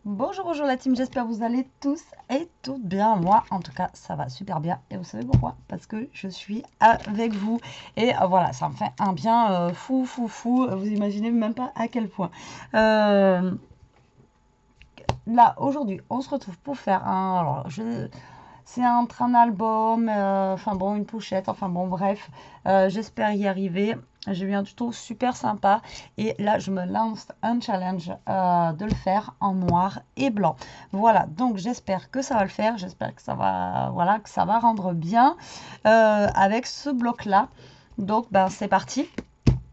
Bonjour, bonjour la team, j'espère que vous allez tous et toutes bien. Moi, en tout cas, ça va super bien. Et vous savez pourquoi? Parce que je suis avec vous. Et voilà, ça me fait un bien fou. Vous imaginez même pas à quel point. Là, aujourd'hui, on se retrouve pour faire un... Alors, c'est entre un album, enfin bon, une pochette, enfin bon, bref, j'espère y arriver. J'ai eu un tuto super sympa et là, je me lance un challenge de le faire en noir et blanc. Voilà, donc j'espère que ça va le faire, j'espère que ça va, voilà, que ça va rendre bien avec ce bloc-là. Donc, ben, c'est parti.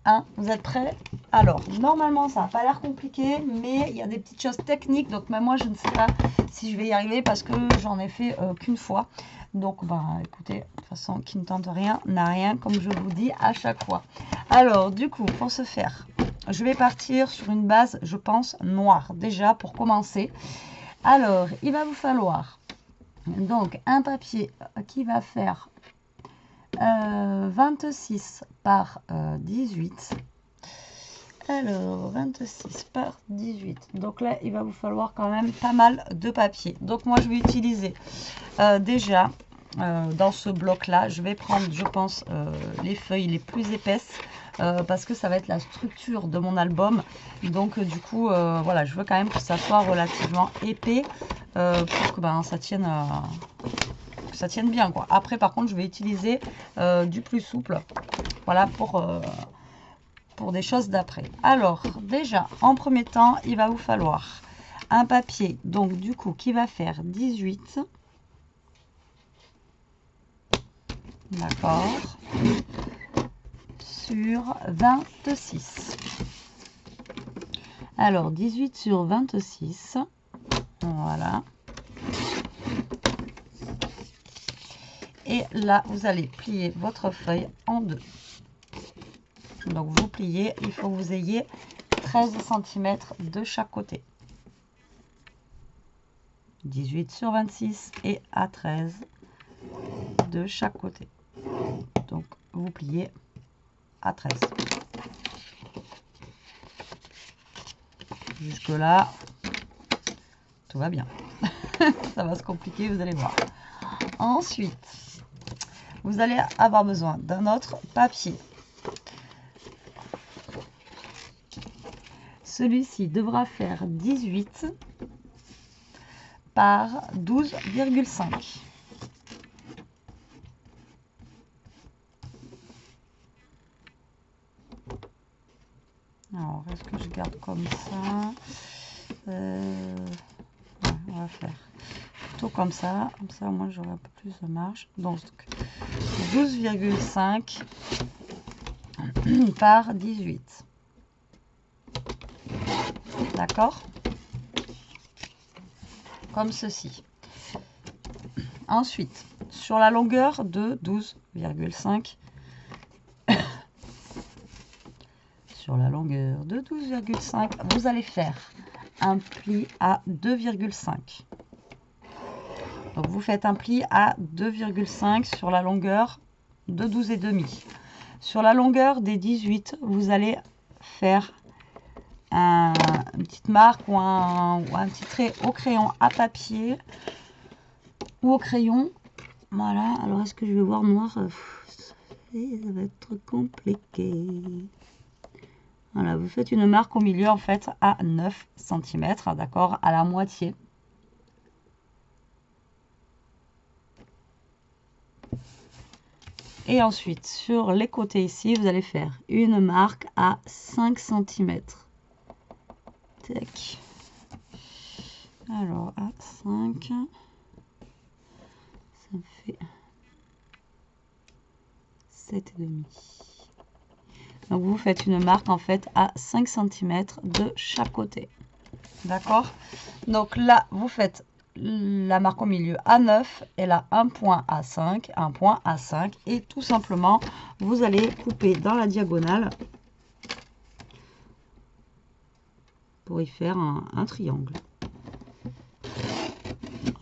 Hein, vous êtes prêts? Alors, normalement, ça n'a pas l'air compliqué, mais il y a des petites choses techniques. Donc, même moi, je ne sais pas si je vais y arriver parce que j'en ai fait qu'une fois. Donc, ben, écoutez, de toute façon, qui ne tente rien n'a rien, comme je vous dis à chaque fois. Alors, du coup, pour ce faire, je vais partir sur une base, je pense, noire, déjà, pour commencer. Alors, il va vous falloir, donc, un papier qui va faire 26 par 18. Alors, 26 par 18. Donc là, il va vous falloir quand même pas mal de papier. Donc moi, je vais utiliser déjà, dans ce bloc-là, je vais prendre, je pense, les feuilles les plus épaisses. Parce que ça va être la structure de mon album. Donc du coup, voilà, je veux quand même que ça soit relativement épais pour que ben, ça tienne... ça tienne bien quoi. Après par contre je vais utiliser du plus souple, voilà, pour des choses d'après. Alors déjà en premier temps il va vous falloir un papier, donc du coup qui va faire 18, d'accord, sur 26. Alors 18 sur 26, voilà. Et là, vous allez plier votre feuille en deux. Donc, vous pliez, il faut que vous ayez 13 cm de chaque côté. 18 sur 26 et à 13 de chaque côté. Donc, vous pliez à 13. Jusque là, tout va bien. Ça va se compliquer, vous allez voir. Ensuite, vous allez avoir besoin d'un autre papier. Celui-ci devra faire 18 par 12,5. Alors, est-ce que je garde comme ça? Ouais, on va faire plutôt comme ça au moins j'aurai un peu plus de marge. Donc 12,5 par 18. D'accord? Comme ceci. Ensuite, sur la longueur de 12,5, sur la longueur de 12,5, vous allez faire un pli à 2,5. Donc vous faites un pli à 2,5 sur la longueur de 12,5. Sur la longueur des 18, vous allez faire une petite marque ou un petit trait au crayon à papier ou au crayon. Voilà, alors est-ce que je vais voir noir? Ça va être compliqué. Voilà, vous faites une marque au milieu en fait à 9 cm, d'accord, à la moitié. Et ensuite, sur les côtés ici, vous allez faire une marque à 5 cm. Tac. Alors, à 5, ça me fait 7,5. Donc, vous faites une marque en fait à 5 cm de chaque côté. D'accord? Donc là, vous faites la marque au milieu à 9 et là un point à 5, un point à 5 et tout simplement vous allez couper dans la diagonale pour y faire un triangle.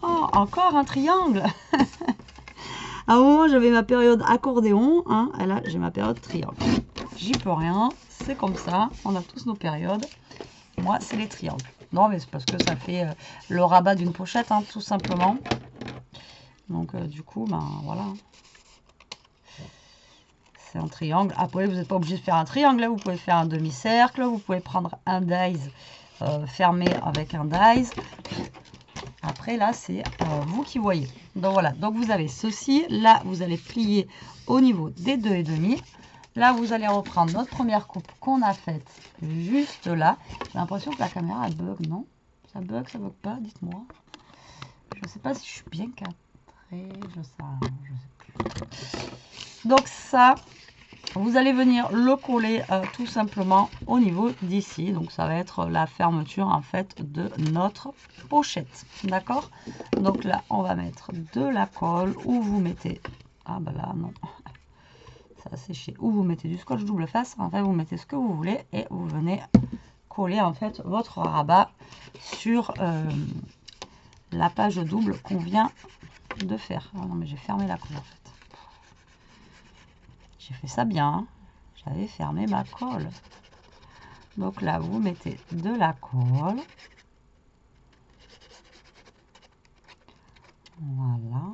Oh, encore un triangle. À un moment j'avais ma période accordéon, hein, et là j'ai ma période triangle. J'y peux rien, c'est comme ça, on a tous nos périodes. Moi c'est les triangles. Non, mais c'est parce que ça fait le rabat d'une pochette, hein, tout simplement. Donc, du coup, ben voilà. C'est un triangle. Après, vous n'êtes pas obligé de faire un triangle. Là, vous pouvez faire un demi-cercle. Vous pouvez prendre un dies fermé avec un dies. Après, là, c'est vous qui voyez. Donc, voilà. Donc, vous avez ceci. Là, vous allez plier au niveau des 2,5. Là, vous allez reprendre notre première coupe qu'on a faite juste là. J'ai l'impression que la caméra, elle bug, non? Ça bug pas? Dites-moi. Je ne sais pas si je suis bien cadrée. Je sais plus. Donc, ça, vous allez venir le coller tout simplement au niveau d'ici. Donc, ça va être la fermeture, en fait, de notre pochette. D'accord? Donc, là, on va mettre de la colle où vous mettez... Ah, ben là, non. Ça a séché. Ou vous mettez du scotch double face. En fait, vous mettez ce que vous voulez et vous venez coller en fait votre rabat sur la page double qu'on vient de faire. Oh non, mais j'ai fermé la colle en fait. J'ai fait ça bien. Hein. J'avais fermé ma colle. Donc là, vous mettez de la colle. Voilà.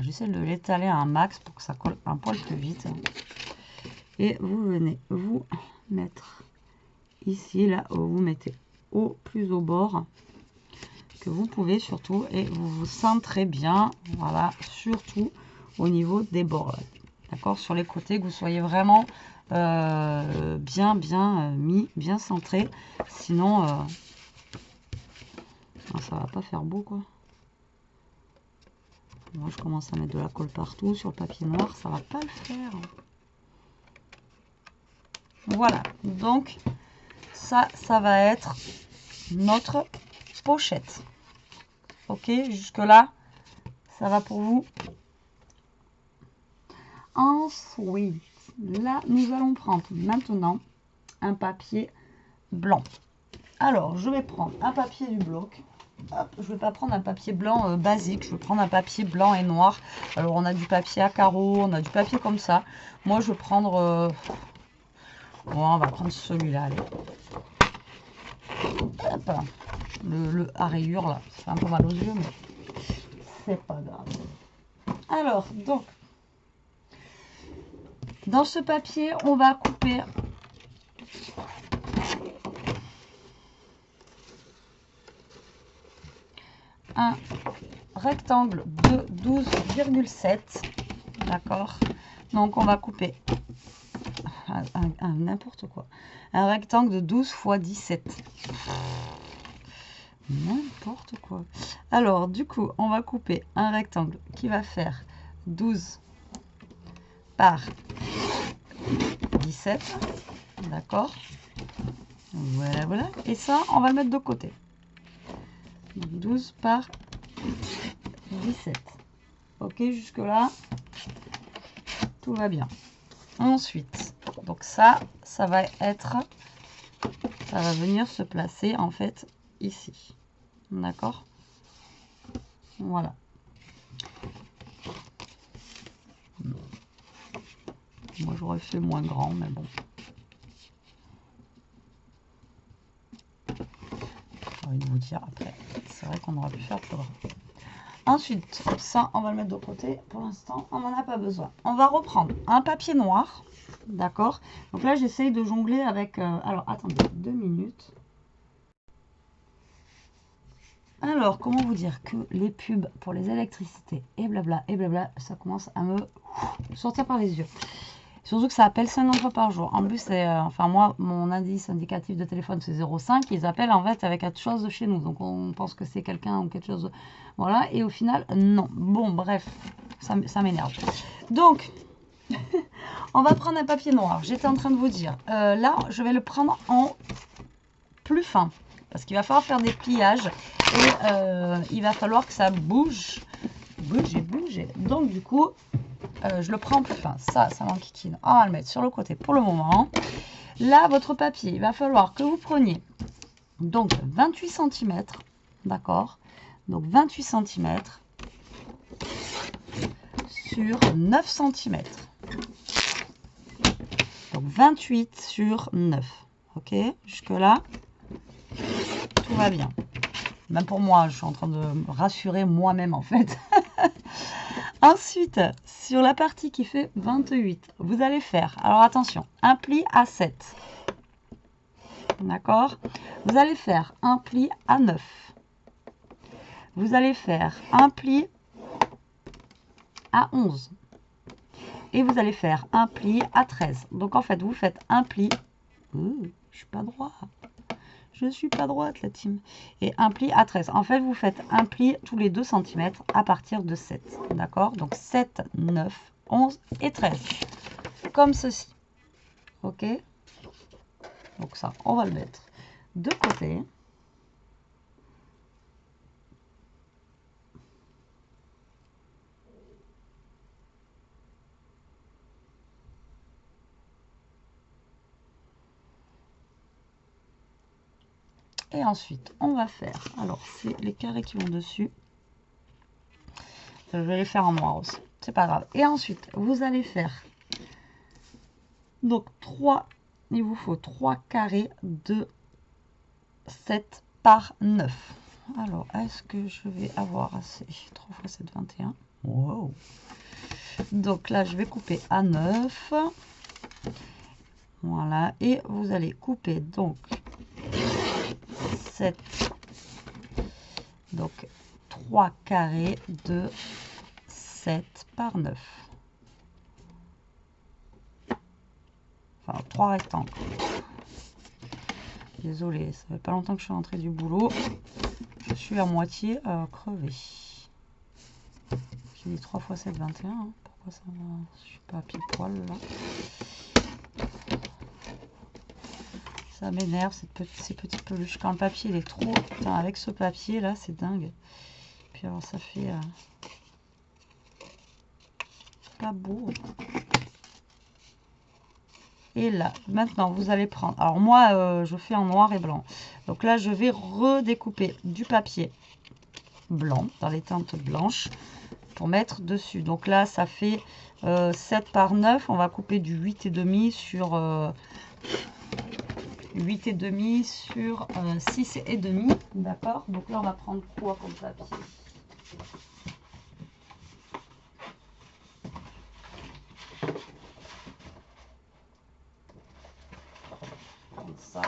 J'essaie de l'étaler à un max pour que ça colle un poil plus vite. Et vous venez vous mettre ici, là, vous mettez plus au bord que vous pouvez surtout. Et vous vous centrez bien, voilà, surtout au niveau des bords. D'accord, sur les côtés, que vous soyez vraiment bien mis, bien centré. Sinon, ça va pas faire beau, quoi. Moi, je commence à mettre de la colle partout sur le papier noir, ça va pas le faire. Voilà, donc ça va être notre pochette. Ok, jusque là, ça va pour vous. Ensuite, là, nous allons prendre maintenant un papier blanc. Alors, je vais prendre un papier du bloc. Hop, je ne vais pas prendre un papier blanc basique, je vais prendre un papier blanc et noir. Alors, on a du papier à carreaux, on a du papier comme ça. Moi, je vais prendre... Bon, on va prendre celui-là, allez. Hop, le à rayures, là. Ça fait un peu mal aux yeux, mais c'est pas grave. Alors, donc, dans ce papier, on va couper un rectangle de 12,7. D'accord? Donc, on va couper n'importe quoi. Un rectangle de 12 x 17. N'importe quoi. Alors, du coup, on va couper un rectangle qui va faire 12 par 17. D'accord? Voilà, voilà. Et ça, on va le mettre de côté. 12 par 17. Ok, jusque-là, tout va bien. Ensuite, donc ça va être... Ça va venir se placer, en fait, ici. D'accord? Voilà. Moi, j'aurais fait moins grand, mais bon. J'ai envie de vous dire après. C'est vrai qu'on aurait pu faire plus grand. Ensuite, ça, on va le mettre de côté. Pour l'instant, on n'en a pas besoin. On va reprendre un papier noir. D'accord? Donc là, j'essaye de jongler avec... alors, attendez, 2 minutes. Alors, comment vous dire que les pubs pour les électricités et blabla, ça commence à me sortir par les yeux. Surtout que ça appelle 50 fois par jour. En plus, enfin moi, mon indice indicatif de téléphone, c'est 0,5. Ils appellent en fait avec quelque chose de chez nous. Donc, on pense que c'est quelqu'un ou quelque chose. Voilà. Et au final, non. Bon, bref, ça m'énerve. Donc, on va prendre un papier noir. J'étais en train de vous dire. Là, je vais le prendre en plus fin. Parce qu'il va falloir faire des pliages. Et il va falloir que ça bouge. Bouger. Donc, du coup... je le prends en plus fin, ça m'enquiquine. On va le mettre sur le côté pour le moment. Là, votre papier, il va falloir que vous preniez donc 28 cm, d'accord? Donc 28 cm sur 9 cm. Donc 28 sur 9, ok? Jusque là, Tout va bien. Même pour moi, je suis en train de me rassurer moi-même en fait. Ensuite, sur la partie qui fait 28, vous allez faire, alors attention, un pli à 7. D'accord? Vous allez faire un pli à 9. Vous allez faire un pli à 11. Et vous allez faire un pli à 13. Donc en fait, vous faites un pli. Je suis pas droit. Je suis pas droite, la team. Et un pli à 13. En fait, vous faites un pli tous les 2 cm à partir de 7. D'accord? Donc 7, 9, 11 et 13. Comme ceci. Ok? Donc ça, on va le mettre de côté. Et ensuite, on va faire, alors c'est les carrés qui vont dessus. Je vais les faire en noir aussi, c'est pas grave. Et ensuite, vous allez faire, donc 3, il vous faut 3 carrés de 7 par 9. Alors, est-ce que je vais avoir assez? 3 fois 7, 21. Wow. Donc là, je vais couper à 9. Voilà, et vous allez couper donc 7, donc 3 carrés de 7 par 9. Enfin, 3 rectangles. Désolée, ça fait pas longtemps que je suis rentrée du boulot. Je suis à moitié crevée. J'ai dit 3 fois 7, 21. Hein. Pourquoi ça va? Je suis pas à pile poil là. Ça m'énerve ces petites peluches. Quand le papier il est trop... Putain, avec ce papier là, c'est dingue. Puis alors ça fait... pas beau. Et là, maintenant, vous allez prendre... Alors moi, je fais en noir et blanc. Donc là, je vais redécouper du papier blanc, dans les teintes blanches, pour mettre dessus. Donc là, ça fait 7 par 9. On va couper du 8,5 sur... 8,5 sur 6,5. D'accord? Donc là, on va prendre quoi comme papier? Ça.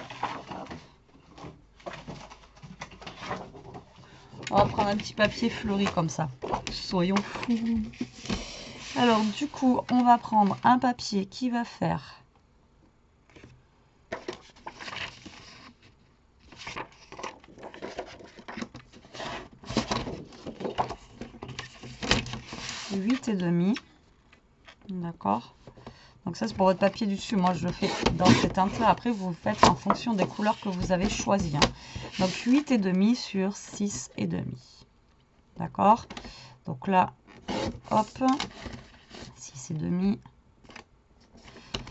On va prendre un petit papier fleuri comme ça. Soyons fous. Alors du coup, on va prendre un papier qui va faire 8,5. D'accord? Donc ça c'est pour votre papier du dessus. Moi je le fais dans cette teinte là. Après vous faites en fonction des couleurs que vous avez choisies. Hein. Donc 8,5 sur 6,5. D'accord? Donc là, hop, 6,5,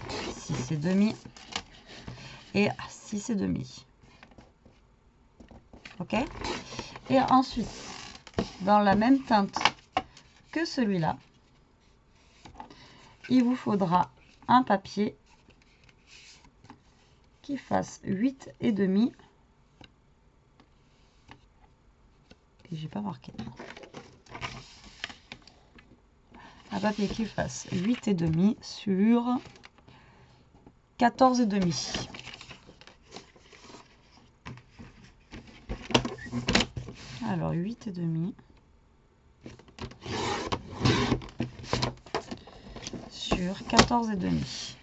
6,5 et 6,5. Ok? Et ensuite, dans la même teinte que celui-là, il vous faudra un papier qui fasse 8,5. Et j'ai pas marqué. Un papier qui fasse 8,5 sur 14,5. Alors 8,5 sur 14,5.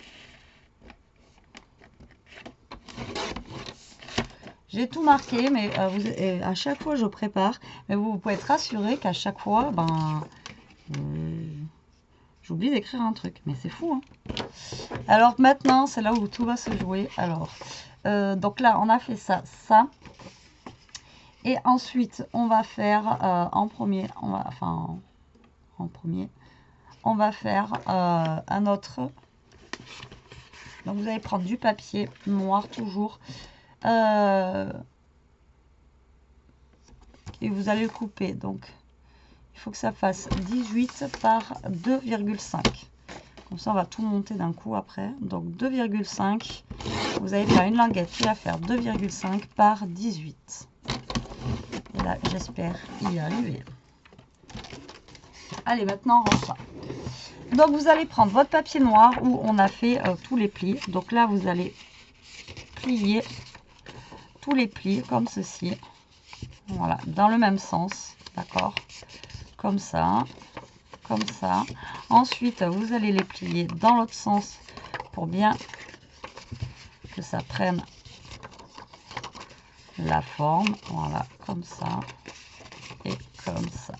J'ai tout marqué, mais à chaque fois je prépare. Mais vous pouvez être rassuré qu'à chaque fois, j'oublie d'écrire un truc. Mais c'est fou, hein. Alors maintenant, c'est là où tout va se jouer. Alors, donc là, on a fait ça, ça. Et ensuite, on va faire en premier, on va faire un autre. Donc vous allez prendre du papier noir toujours. Et vous allez le couper. Donc, il faut que ça fasse 18 par 2,5. Comme ça, on va tout monter d'un coup après. Donc 2,5. Vous allez faire une languette qui va faire 2,5 par 18. Et là, j'espère y arriver. Allez, maintenant, on range ça. Donc, vous allez prendre votre papier noir où on a fait tous les plis. Donc là, vous allez plier tous les plis comme ceci. Voilà, dans le même sens. D'accord? Comme ça. Comme ça. Ensuite, vous allez les plier dans l'autre sens pour bien que ça prenne la forme. Voilà, comme ça et comme ça.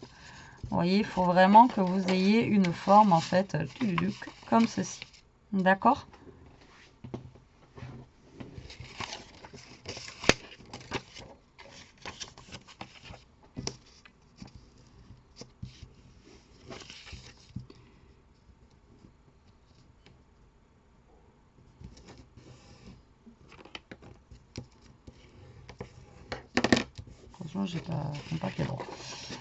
Vous voyez, il faut vraiment que vous ayez une forme en fait comme ceci. D'accord? J'ai pas mon papier droit.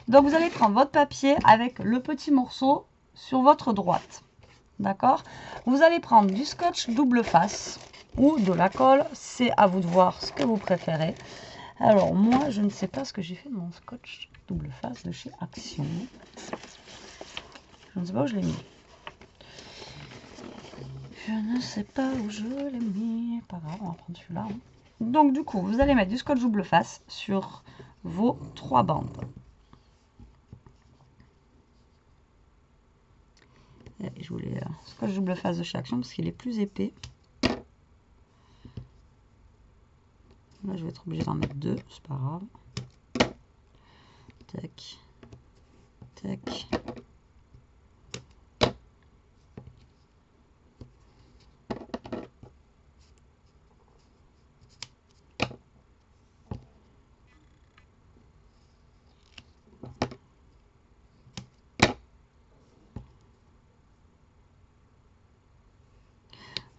Donc vous allez prendre votre papier avec le petit morceau sur votre droite. D'accord? Vous allez prendre du scotch double face ou de la colle. C'est à vous de voir ce que vous préférez. Alors moi, je ne sais pas ce que j'ai fait de mon scotch double face de chez Action. Je ne sais pas où je l'ai mis. Je ne sais pas où je l'ai mis. Pas grave, on va prendre celui-là. Hein. Donc du coup, vous allez mettre du scotch double face sur vos 3 bandes. Et je voulais scotch double face de chez Action parce qu'il est plus épais. Là, je vais être obligée d'en mettre 2, c'est pas grave. Tac, tac.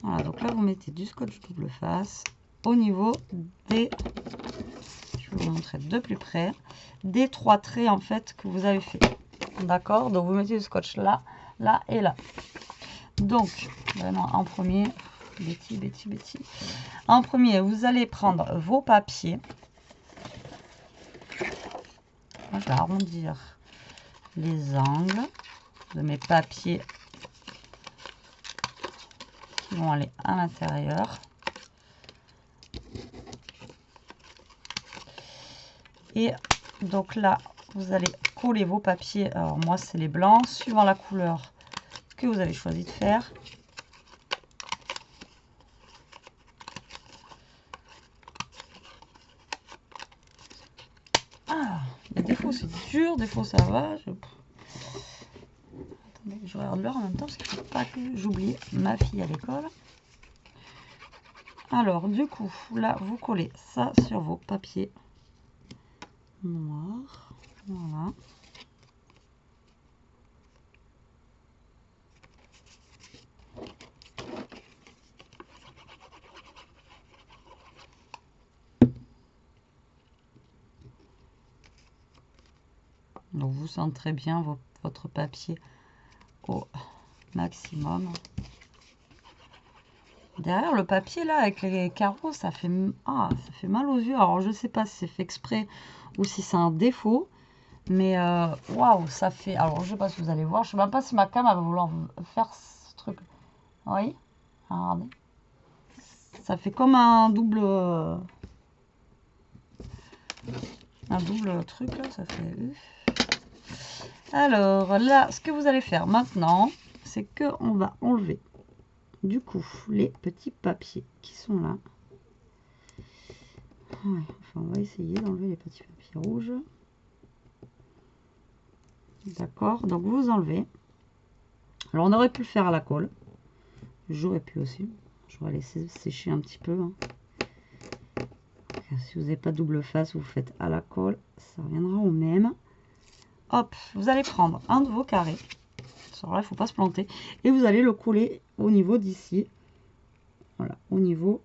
Voilà, donc là, vous mettez du scotch double face au niveau des... Je vais vous montrer de plus près. Des 3 traits, en fait, que vous avez fait. D'accord? Donc, vous mettez du scotch là, là et là. Donc, vraiment, en premier... Betty. En premier, vous allez prendre vos papiers. Moi, je vais arrondir les angles de mes papiers qui vont aller à l'intérieur. Et donc là, vous allez coller vos papiers. Alors moi, c'est les blancs, suivant la couleur que vous avez choisi de faire. Ah, les défauts, c'est dur. Des fois, ça va. Attendez, je regarde l'heure en même temps parce qu'il ne faut pas que j'oublie ma fille à l'école. Alors, du coup, là, vous collez ça sur vos papiers noirs. Voilà. Donc, vous centrez bien votre papier au maximum. Derrière le papier là avec les carreaux, ça fait mal aux yeux. Alors je sais pas si c'est fait exprès ou si c'est un défaut, mais waouh, ça fait. Alors je sais pas si vous allez voir, je sais même pas si ma cam va vouloir faire ce truc. Oui, regardez, ça fait comme un double truc là, ça fait. Alors là, ce que vous allez faire maintenant, c'est que on va enlever. Du coup, les petits papiers qui sont là. Ouais, enfin, on va essayer d'enlever les petits papiers rouges. D'accord, donc vous enlevez. Alors, on aurait pu le faire à la colle. J'aurais pu aussi. J'aurais laissé sécher un petit peu. Hein. Si vous n'avez pas double face, vous faites à la colle. Ça reviendra au même. Hop, vous allez prendre un de vos carrés. Alors là, il ne faut pas se planter. Et vous allez le coller au niveau d'ici. Voilà, au niveau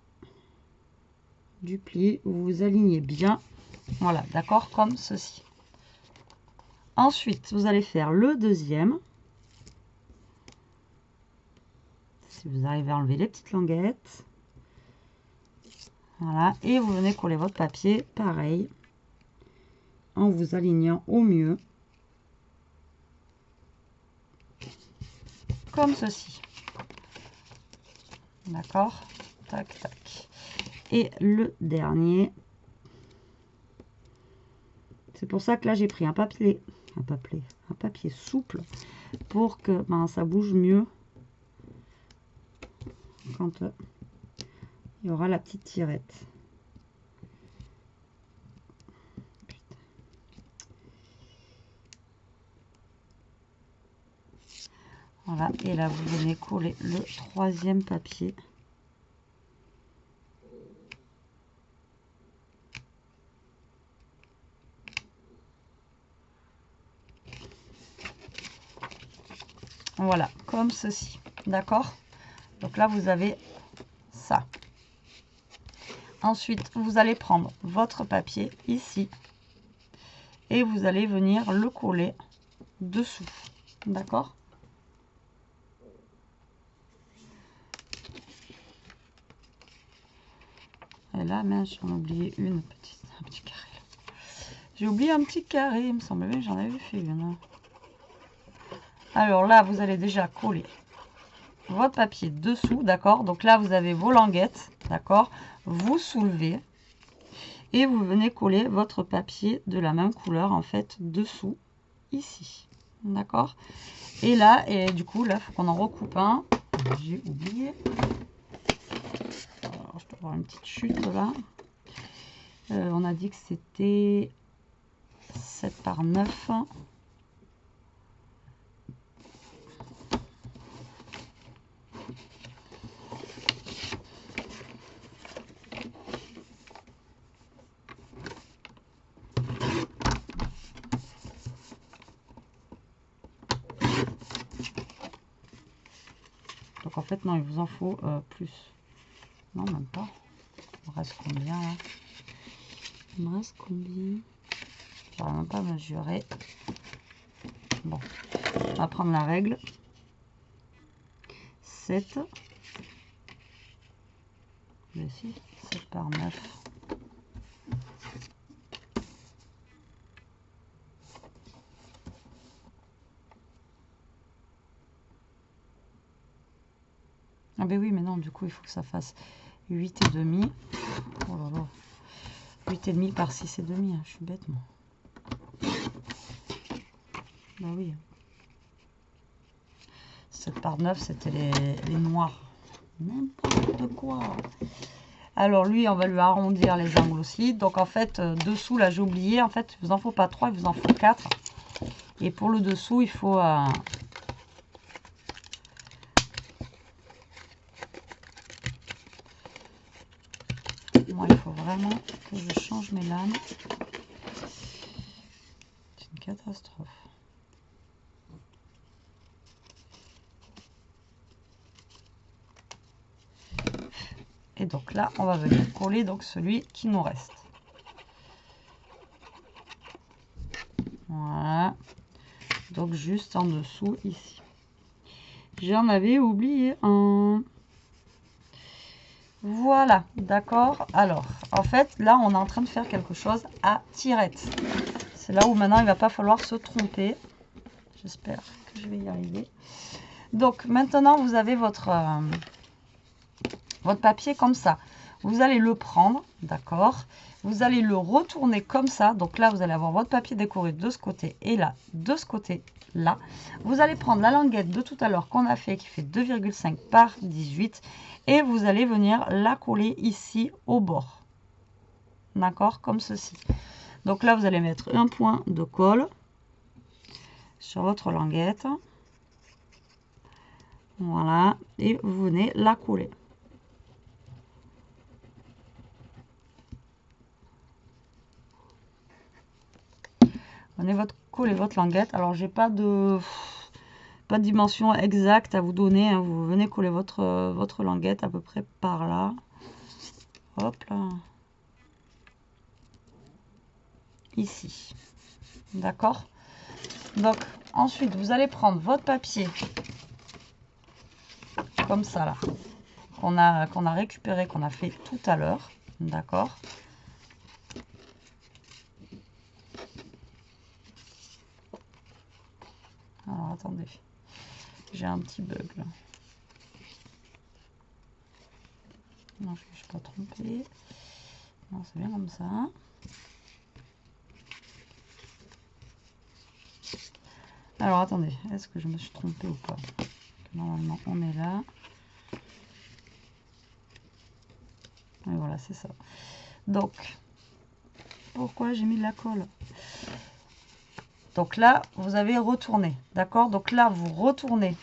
du pli. Vous vous alignez bien. Voilà, d'accord, comme ceci. Ensuite, vous allez faire le deuxième. Si vous arrivez à enlever les petites languettes. Voilà, et vous venez coller votre papier, pareil, en vous alignant au mieux, comme ceci. D'accord? Tac, tac. Et le dernier, c'est pour ça que là j'ai pris un papier souple pour que ça bouge mieux quand il y aura la petite tirette. Voilà, et là vous venez coller le troisième papier. Voilà, comme ceci. D'accord? Donc là vous avez ça. Ensuite, vous allez prendre votre papier ici et vous allez venir le coller dessous. D'accord? Et là, mince, j'en ai oublié un petit carré. J'ai oublié un petit carré, il me semble bien que j'en avais fait une. Alors là, vous allez déjà coller votre papier dessous, d'accord? Donc là, vous avez vos languettes, d'accord? Vous soulevez et vous venez coller votre papier de la même couleur, en fait, dessous, ici, d'accord? Et là, et du coup, là, il faut qu'on en recoupe un. J'ai oublié. Alors, je dois avoir une petite chute là. On a dit que c'était 7 par 9. Donc en fait, non, il vous en faut plus. Non, même pas. Il me reste combien là? Il me reste combien? Je n'arrive même pas à mesurer. Bon, on va prendre la règle. 7. Ici, 7 par 9. Ah ben oui, mais non, du coup, il faut que ça fasse 8,5. Oh là là. 8,5 par 6,5. Hein. Je suis bête, moi. Bah oui. 7 par 9, c'était les noirs. N'importe quoi. Alors lui, on va lui arrondir les angles aussi. Donc en fait, dessous, là, j'ai oublié. En fait, il vous en faut pas 3, il vous en faut 4. Et pour le dessous, il faut... Moi, il faut vraiment que je change mes lames. C'est une catastrophe. Et donc là, on va venir coller donc celui qui nous reste. Voilà. Donc juste en dessous ici. J'en avais oublié un. Voilà, d'accord. Alors, en fait, là, on est en train de faire quelque chose à tirette. C'est là où maintenant, il va pas falloir se tromper. J'espère que je vais y arriver. Donc, maintenant, vous avez votre papier comme ça. Vous allez le prendre, d'accord? Vous allez le retourner comme ça. Donc là, vous allez avoir votre papier décoré de ce côté et là, de ce côté-là. Vous allez prendre la languette de tout à l'heure qu'on a fait, qui fait 2,5 par 18. Et vous allez venir la coller ici au bord. D'accord? Comme ceci. Donc là, vous allez mettre un point de colle sur votre languette. Voilà. Et vous venez la coller. Venez coller votre languette. Alors, j'ai pas de dimension exacte à vous donner. Hein. Vous venez coller votre languette à peu près par là. Hop là. Ici. D'accord? Donc, ensuite, vous allez prendre votre papier comme ça là, qu'on a récupéré, qu'on a fait tout à l'heure, d'accord? Alors attendez, j'ai un petit bug là. Non, je ne me suis pas trompée. Non, c'est bien comme ça. Alors attendez, est-ce que je me suis trompée ou pas? Normalement, on est là. Et voilà, c'est ça. Donc, pourquoi j'ai mis de la colle? Donc là, vous avez retourné, d'accord? Donc là, vous retournez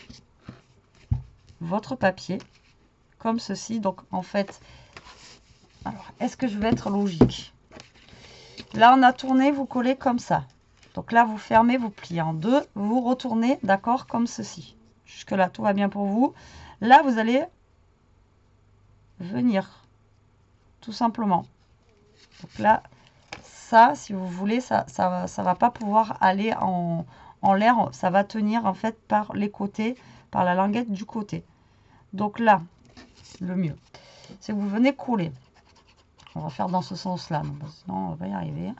votre papier comme ceci. Donc en fait, alors est-ce que je vais être logique? Là, on a tourné, vous collez comme ça. Donc là, vous fermez, vous pliez en deux, vous retournez, d'accord, comme ceci. Jusque-là, tout va bien pour vous. Là, vous allez venir, tout simplement. Donc là, ça, si vous voulez, ça va pas pouvoir aller en l'air. Ça va tenir, en fait, par les côtés, par la languette du côté. Donc là, le mieux, c'est que vous venez coller. On va faire dans ce sens-là, sinon on va y arriver.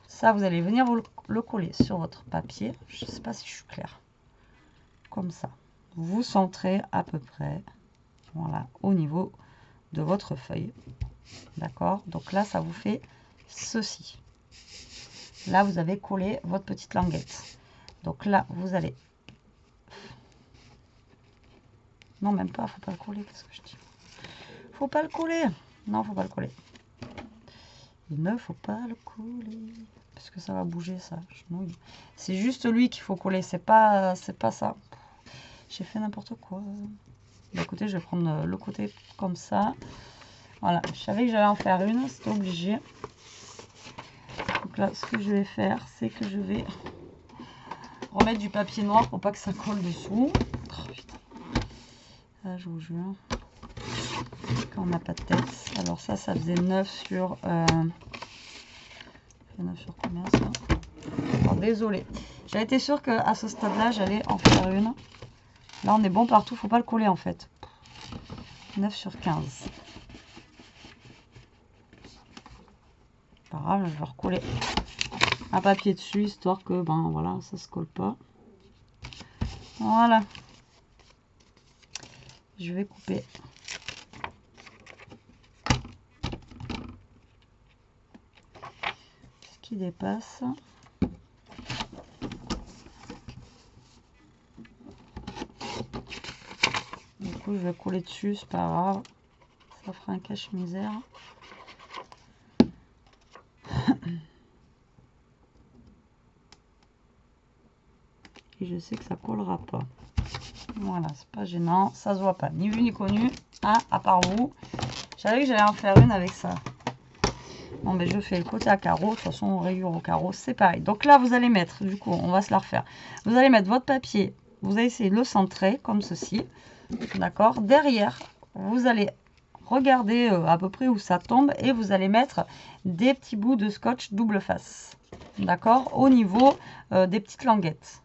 Ça, vous allez venir vous le coller sur votre papier. Je ne sais pas si je suis claire. Comme ça. Vous centrez à peu près, voilà, au niveau de votre feuille. D'accord? Donc là, ça vous fait ceci. Là, vous avez collé votre petite languette. Donc là, vous allez... Non, même pas, faut pas le coller. Qu'est-ce que je dis? Faut pas le coller. Non, faut pas le coller. Il ne faut pas le coller. Parce que ça va bouger, ça. C'est juste lui qu'il faut coller. C'est pas ça. J'ai fait n'importe quoi. Bah, écoutez, je vais prendre le côté comme ça. Voilà, je savais que j'allais en faire une, c'était obligé. Donc là, ce que je vais faire, c'est que je vais remettre du papier noir pour pas que ça colle dessous. Oh, putain. Ah, je vous jure. Quand on n'a pas de tête. Alors ça faisait 9 sur... 9 sur combien ça? Alors, désolé. J'avais été sûre qu'à ce stade-là, j'allais en faire une. Là, on est bon partout. Faut pas le coller, en fait. 9 sur 15. Pas grave, je vais recoller un papier dessus, histoire que, ben voilà, ça se colle pas. Voilà. Je vais couper. Ce qui dépasse. Du coup, je vais coller dessus, c'est pas grave. Ça fera un cache-misère. Et je sais que ça collera pas. Voilà, c'est pas gênant, ça se voit pas, ni vu ni connu, hein, à part vous. J'avais que j'allais en faire une avec ça. Bon, ben je fais le côté à carreaux, de toute façon, rayure au carreau, c'est pareil. Donc là, vous allez mettre, du coup, on va se la refaire. Vous allez mettre votre papier, vous allez essayer de le centrer, comme ceci, d'accord? Derrière, vous allez regarder à peu près où ça tombe et vous allez mettre des petits bouts de scotch double face, d'accord? Au niveau des petites languettes.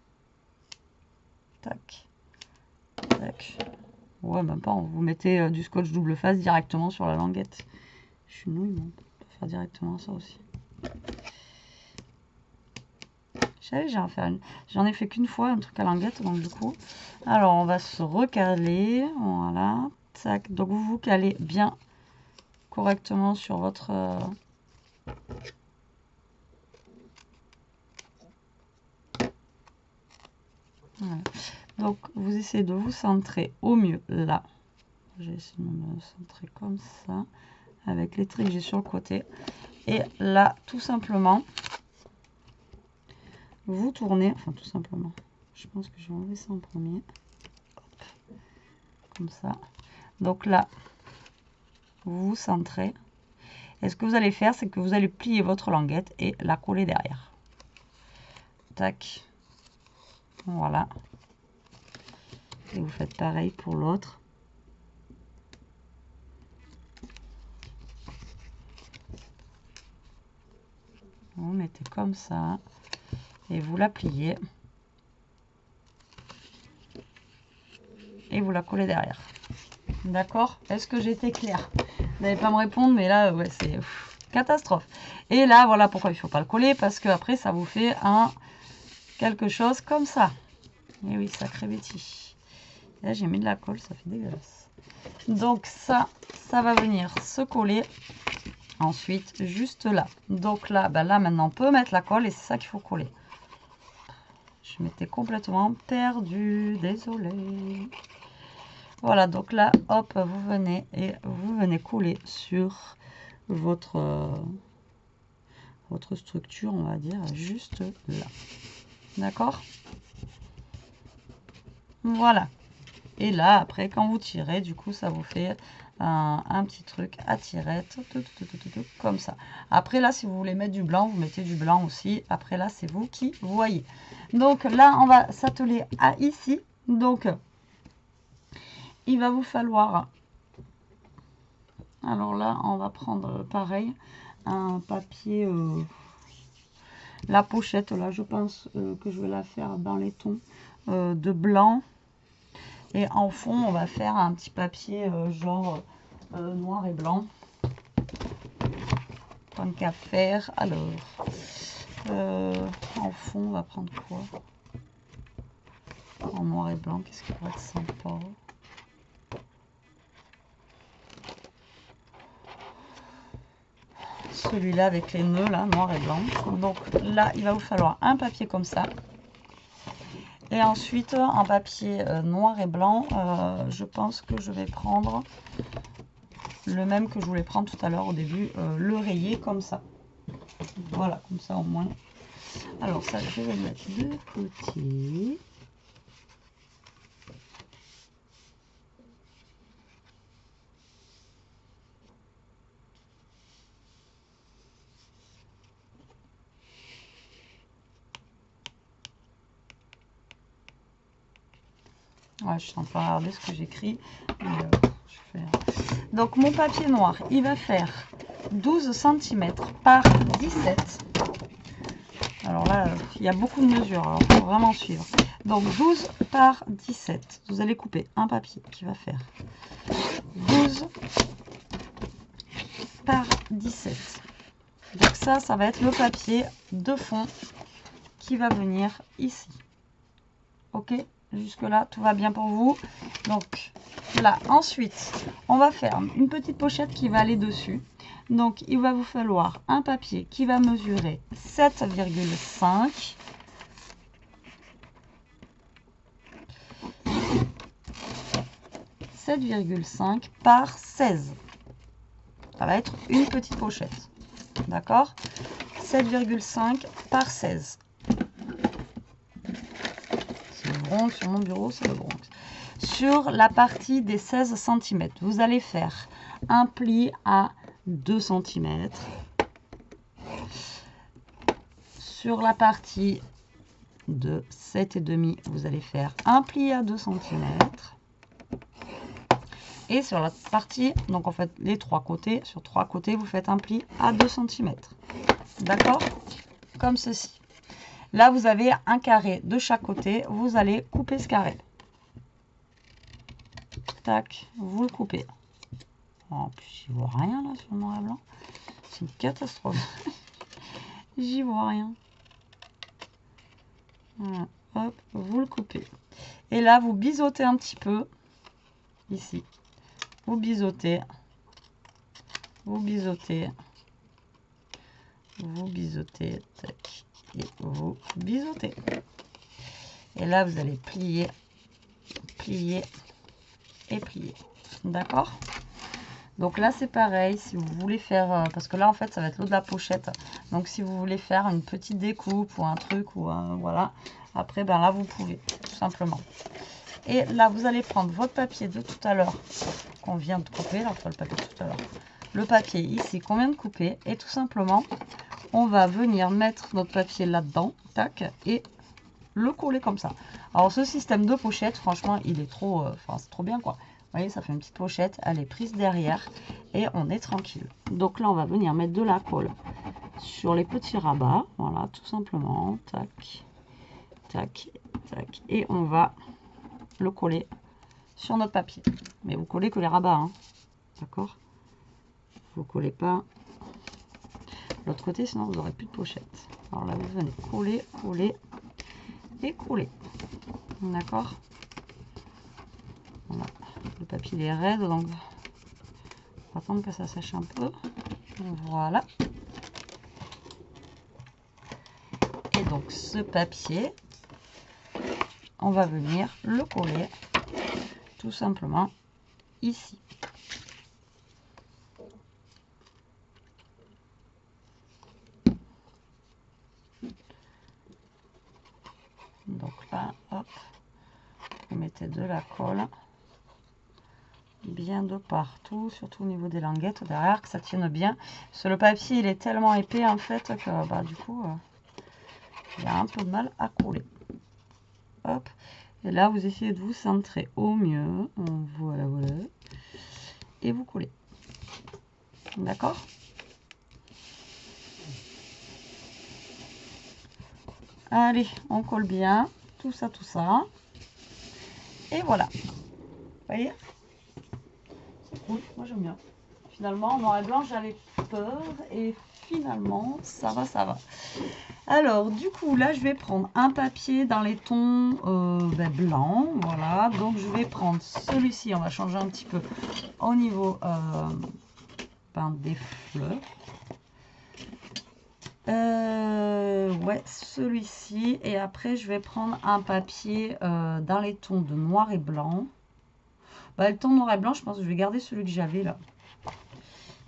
Tac. Tac. Ouais, même pas, vous mettez du scotch double face directement sur la languette. Je suis nouille, on peut faire directement ça aussi. Je savais que j'en faire une. J'en ai fait qu'une fois, un truc à languette, donc du coup. Alors, on va se recaler. Voilà. Tac. Donc, vous vous calez bien correctement sur votre... Voilà. Donc, vous essayez de vous centrer au mieux là. J'ai essayé de me centrer comme ça, avec les traits que j'ai sur le côté. Et là, tout simplement, vous tournez, enfin tout simplement, je pense que je vais enlever ça en premier. Hop. Comme ça. Donc là, vous vous centrez. Et ce que vous allez faire, c'est que vous allez plier votre languette et la coller derrière. Tac. Voilà. Et vous faites pareil pour l'autre. Vous mettez comme ça. Et vous la pliez. et vous la collez derrière. D'accord? Est-ce que j'étais claire? Vous n'allez pas me répondre, mais là, ouais, c'est catastrophe. Et là, voilà pourquoi il ne faut pas le coller, parce que après ça vous fait quelque chose comme ça. Et oui, sacré Betty. Là, j'ai mis de la colle, ça fait dégueulasse. Donc ça va venir se coller ensuite juste là. Donc là, là maintenant on peut mettre la colle et c'est ça qu'il faut coller. Je m'étais complètement perdue, désolée. Voilà, donc là, hop, vous venez coller sur votre structure, on va dire, juste là. D'accord? Voilà. Et là, après, quand vous tirez, du coup, ça vous fait un petit truc à tirette, comme ça. Après, là, si vous voulez mettre du blanc, vous mettez du blanc aussi. Après, là, c'est vous qui voyez. Donc là, on va s'atteler à ici. Donc, il va vous falloir... Alors là, on va prendre, pareil, un papier... la pochette, là, je pense que je vais la faire dans les tons de blanc. Et en fond, on va faire un petit papier genre noir et blanc. Tant qu'à faire. Alors, en fond, on va prendre quoi? En noir et blanc, qu'est-ce qui pourrait être sympa? Celui-là avec les nœuds, là, noir et blanc. Donc là, il va vous falloir un papier comme ça. Et ensuite, en papier noir et blanc, je pense que je vais prendre le même que je voulais prendre tout à l'heure au début, le rayé comme ça. Voilà, comme ça au moins. Alors ça, je vais le mettre de côté. Ouais, je suis en train de regarder ce que j'écris. Donc mon papier noir, il va faire 12 cm par 17. Alors là, il y a beaucoup de mesures, alors il faut vraiment suivre. Donc 12 par 17. Vous allez couper un papier qui va faire 12 par 17. Donc ça va être le papier de fond qui va venir ici. Ok? Jusque là, tout va bien pour vous. Donc là, ensuite, on va faire une petite pochette qui va aller dessus. Donc, il va vous falloir un papier qui va mesurer 7,5 par 16. Ça va être une petite pochette. D'accord? 7,5 par 16. C'est le Bronx sur mon bureau, c'est le Bronx. Sur la partie des 16 cm, vous allez faire un pli à 2 cm. Sur la partie de 7,5, vous allez faire un pli à 2 cm. Et sur la partie, donc en fait les trois côtés, sur trois côtés, vous faites un pli à 2 cm. D'accord? Comme ceci. Là, vous avez un carré de chaque côté. Vous allez couper ce carré. Tac, vous le coupez. En plus, j'y vois rien là sur le noir et blanc. C'est une catastrophe. J'y vois rien. Voilà. Hop, vous le coupez. Et là, vous biseautez un petit peu. Ici. Vous biseautez. Vous biseautez. Vous biseautez. Tac. Et vous biseautez. Et là, vous allez plier, plier et plier. D'accord? Donc là, c'est pareil. Si vous voulez faire... parce que là, en fait, ça va être l'eau de la pochette. Donc, si vous voulez faire une petite découpe ou un truc, ou un... Voilà. Après, ben là, vous pouvez, tout simplement. Et là, vous allez prendre votre papier de tout à l'heure qu'on vient de couper. Là, enfin, le papier de tout à l'heure. Le papier ici qu'on vient de couper. Et tout simplement, on va venir mettre notre papier là-dedans. Tac. Et le coller comme ça. Alors, ce système de pochette, franchement, il est trop... Enfin, c'est trop bien, quoi. Vous voyez, ça fait une petite pochette. Elle est prise derrière. Et on est tranquille. Donc là, on va venir mettre de la colle sur les petits rabats. Voilà, tout simplement. Tac. Tac. Tac. Et on va le coller sur notre papier. Mais vous collez que les rabats, hein. D'accord? Vous collez pas l'autre côté, sinon vous n'aurez plus de pochette. Alors là, vous venez coller, coller et coller. D'accord? Voilà. Le papier il est raide, donc on va attendre que ça sèche un peu. Voilà. Et donc ce papier, on va venir le coller tout simplement ici. Donc là, hop, vous mettez de la colle bien de partout, surtout au niveau des languettes derrière, que ça tienne bien. Parce que le papier, il est tellement épais en fait que bah, du coup, il y a un peu de mal à coller. Hop, et là, vous essayez de vous centrer au mieux. Voilà, voilà. Et vous collez. D'accord? Allez, on colle bien. Tout ça, tout ça. Et voilà. Vous voyez? C'est cool. Moi, j'aime bien. Finalement, en noir et blanc, j'avais peur. Et finalement, ça va, ça va. Alors, du coup, là, je vais prendre un papier dans les tons blancs. Voilà. Donc, je vais prendre celui-ci. On va changer un petit peu au niveau des fleurs. Ouais, celui-ci. Et après, je vais prendre un papier dans les tons de noir et blanc. Bah, le ton noir et blanc, je pense que je vais garder celui que j'avais là.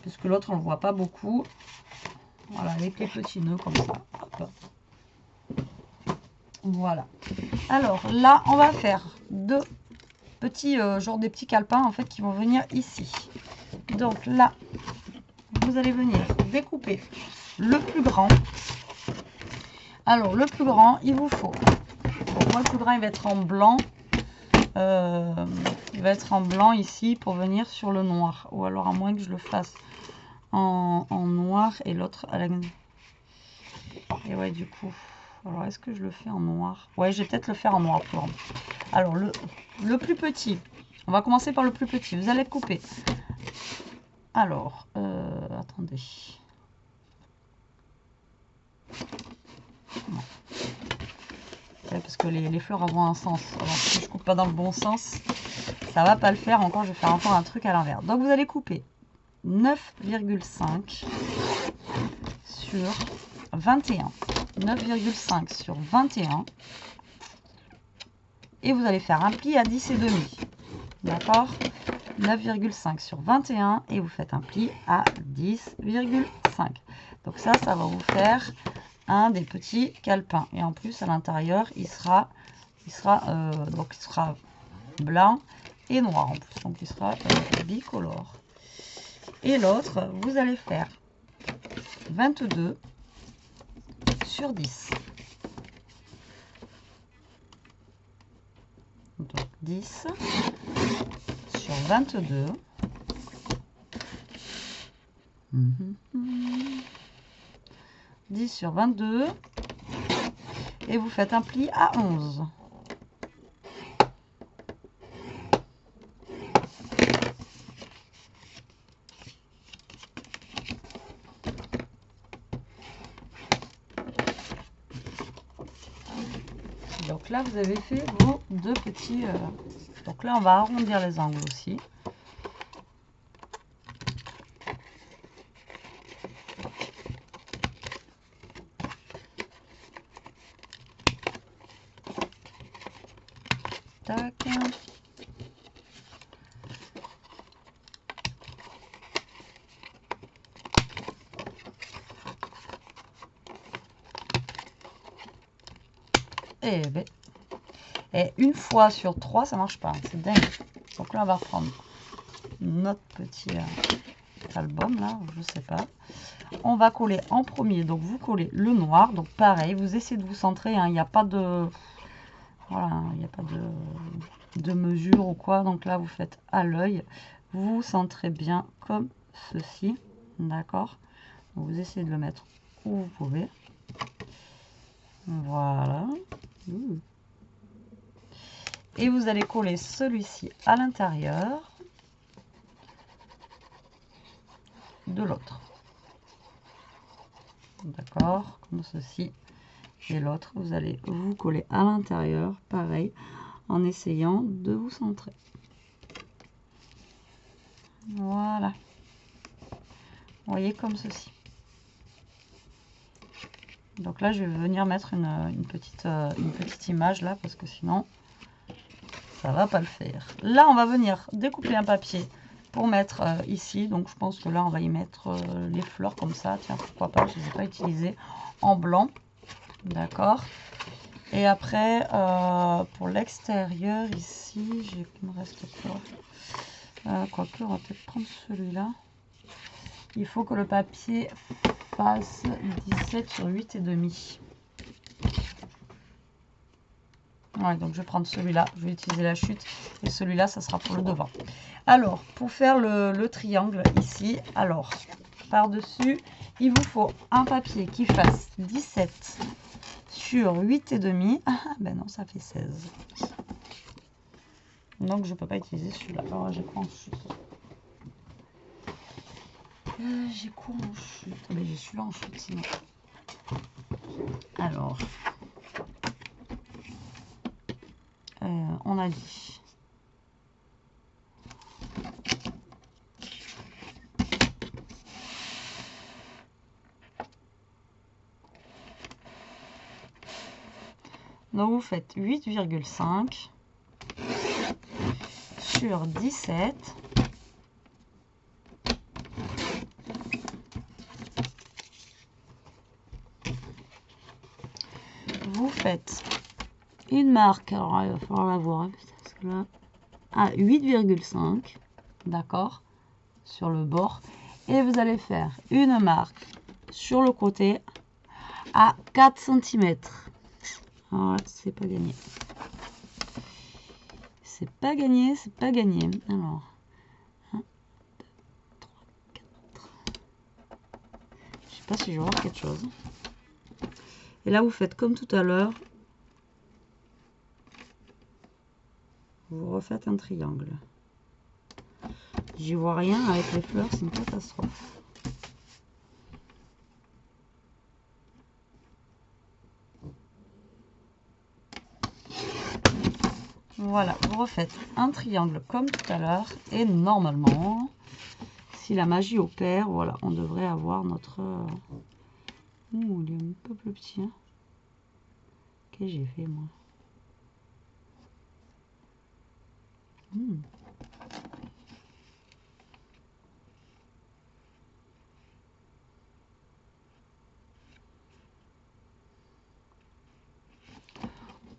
Parce que l'autre, on ne le voit pas beaucoup. Voilà, avec les petits nœuds comme ça. Hop. Voilà. Alors là, on va faire deux petits, genre des petits calepins en fait qui vont venir ici. Donc là, vous allez venir découper le plus grand. Alors le plus grand, il vous faut. Donc, moi, le plus grand, il va être en blanc. Il va être en blanc ici pour venir sur le noir. Ou alors à moins que je le fasse en noir et l'autre à la... Et ouais, du coup... Alors, est-ce que je le fais en noir? Ouais, je vais peut-être le faire en noir plus grand. Alors, le plus petit. On va commencer par le plus petit. Vous allez le couper. Alors, attendez. Non. Ouais, parce que les fleurs auront un sens. Alors, si je coupe pas dans le bon sens, ça va pas le faire. Encore, je vais faire encore un truc à l'envers. Donc, vous allez couper 9,5 sur 21. 9,5 sur 21. Et vous allez faire un pli à 10,5. D'accord? 9,5 sur 21 et vous faites un pli à 10,5. Donc ça va vous faire un des petits calepins. Et en plus, à l'intérieur, il sera blanc et noir en plus. Donc il sera bicolore. Et l'autre, vous allez faire 22 sur 10. Donc 10 sur 22. 10 sur 22. Et vous faites un pli à 11. Donc là, vous avez fait vos deux petits... Donc là, on va arrondir les angles aussi. Tac. Et une fois sur 3, ça marche pas. C'est dingue. Donc là, on va reprendre notre petit album là, je sais pas. On va coller en premier. Donc vous collez le noir. Donc pareil, vous essayez de vous centrer. Hein. Il n'y a pas de... Voilà, il n'y a pas de mesure ou quoi. Donc là, vous faites à l'œil. Vous centrez bien comme ceci. D'accord? Vous essayez de le mettre où vous pouvez. Voilà. Et vous allez coller celui-ci à l'intérieur de l'autre. D'accord, comme ceci. Et l'autre, vous allez vous coller à l'intérieur, pareil, en essayant de vous centrer. Voilà. Vous voyez, comme ceci. Donc là, je vais venir mettre une petite image là, parce que sinon, ça va pas le faire. Là, on va venir découper un papier pour mettre ici. Donc, je pense que là, on va y mettre les fleurs comme ça. Tiens, pourquoi pas, je ne les ai pas utilisées en blanc. D'accord. Et après, pour l'extérieur, ici, il me reste quoi quoique, on va peut-être prendre celui-là. Il faut que le papier fasse 17 sur 8,5. Ouais, donc je vais prendre celui-là, je vais utiliser la chute, et celui-là, ça sera pour le devant. Alors, pour faire le triangle ici, alors, par-dessus, il vous faut un papier qui fasse 17 sur 8,5. Ah, ben non, ça fait 16. Donc, je ne peux pas utiliser celui-là. Alors, j'ai quoi en chute? J'ai quoi en chute? Mais j'ai celui-là en chute, sinon. Alors, on a dit... Donc, vous faites 8,5 sur 17. Vous faites une marque, alors il va falloir la voir, parce que là, à 8,5, d'accord, sur le bord. Et vous allez faire une marque sur le côté à 4 cm. Alors là, c'est pas gagné. C'est pas gagné, c'est pas gagné. Alors, 1, 2, 3, 4. Je sais pas si je vais voir quelque chose. Et là, vous faites comme tout à l'heure. Vous refaites un triangle. J'y vois rien avec les fleurs, c'est une catastrophe. Voilà, vous refaites un triangle comme tout à l'heure. Et normalement, si la magie opère, voilà, on devrait avoir notre... il est un peu plus petit. Hein. Qu'est-ce que j'ai fait, moi?